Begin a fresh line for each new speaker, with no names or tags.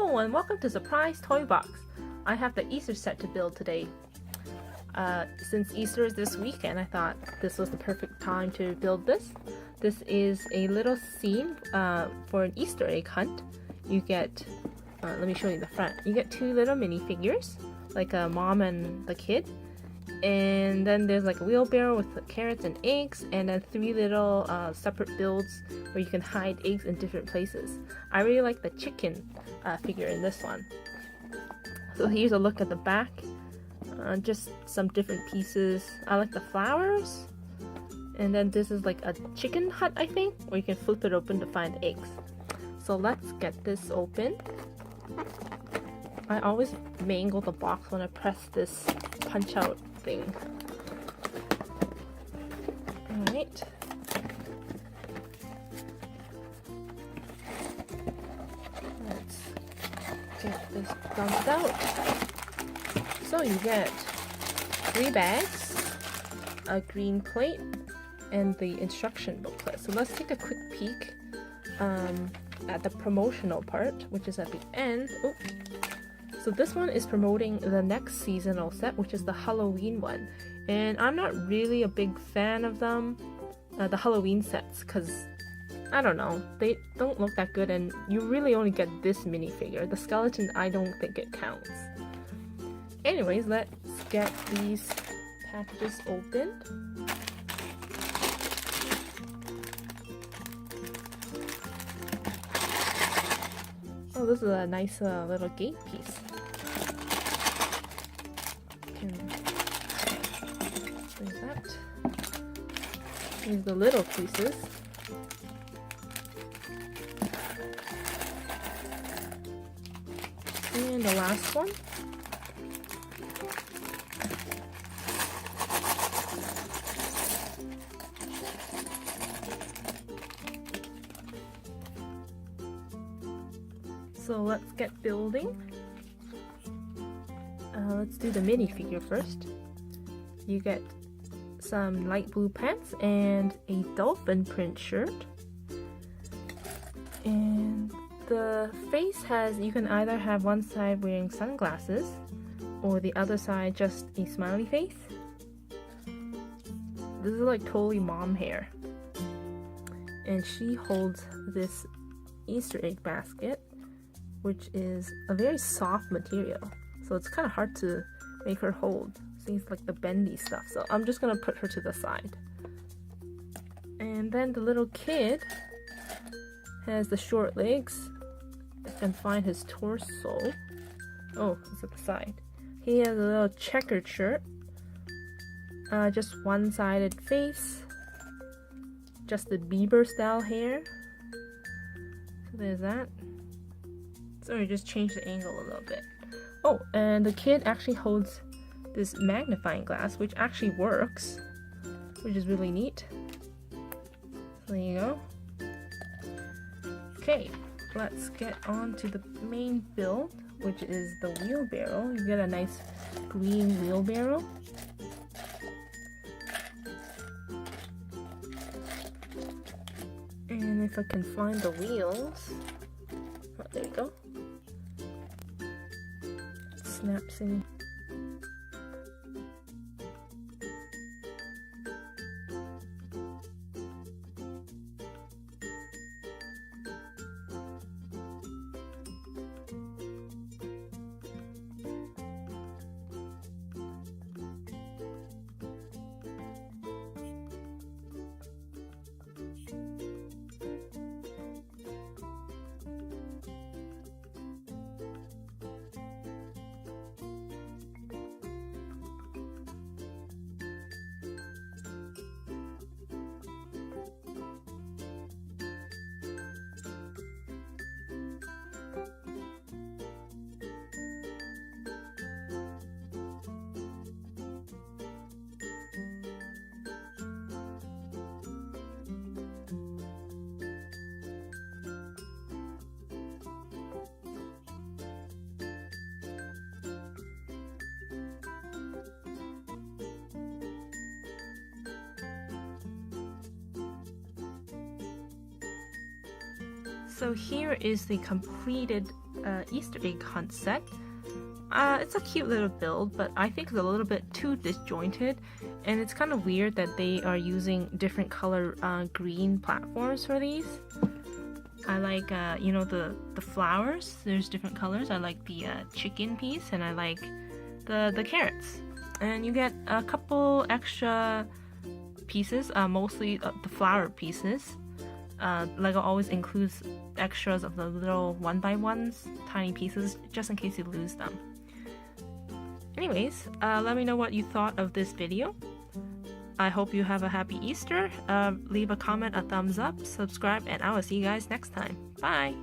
Hello and welcome to Surprise Toy Box. I have the Easter set to build today. Since Easter is this weekend, I thought this was the perfect time to build this. This is a little scene for an Easter egg hunt. You get, let me show you the front. You get two little minifigures, like a mom and the kid. And then there's like a wheelbarrow with carrots and eggs, and then three little separate builds where you can hide eggs in different places. I really like the chicken figure in this one. So here's a look at the back. Just some different pieces. I like the flowers. And then this is like a chicken hut, I think, where you can flip it open to find eggs. So let's get this open. I always mangle the box when I press this punch out thing. Alright. Let's get this dumped out. So you get 3 bags, a green plate, and the instruction booklet. So let's take a quick peek at the promotional part, which is at the end. Oh. So this one is promoting the next seasonal set, which is the Halloween one. And I'm not really a big fan of them, the Halloween sets, because I don't know, they don't look that good, and you really only get this minifigure. The skeleton, I don't think it counts. Anyways, let's get these packages opened. Oh, this is a nice little gate piece. There's that. Here's the little pieces. And the last one. So let's get building. Let's do the minifigure first. You get some light blue pants and a dolphin print shirt. And the face has, you can either have one side wearing sunglasses or the other side just a smiley face. This is like totally mom hair. And she holds this Easter egg basket, which is a very soft material, so it's kind of hard to make her hold. Seems like the bendy stuff, so I'm just gonna put her to the side. And then the little kid has the short legs. You can find his torso. Oh, it's at the side. He has a little checkered shirt, just one-sided face, Justin Bieber style hair. So there's that. So we just change the angle a little bit. Oh, and the kid actually holds this magnifying glass, which actually works, which is really neat. So there you go. Okay, let's get on to the main build, which is the wheelbarrow. You get a nice green wheelbarrow. And if I can find the wheels, oh, there we go. Snaps in. So here is the completed Easter egg hunt set. It's a cute little build, but I think it's a little bit too disjointed, and it's kind of weird that they are using different color green platforms for these. I like, you know, the flowers, there's different colors. I like the chicken piece, and I like the carrots. And you get a couple extra pieces, mostly the flower pieces. Lego always includes extras of the little 1x1s, tiny pieces, just in case you lose them. Anyways, let me know what you thought of this video. I hope you have a happy Easter. Leave a comment, a thumbs up, subscribe, and I will see you guys next time. Bye!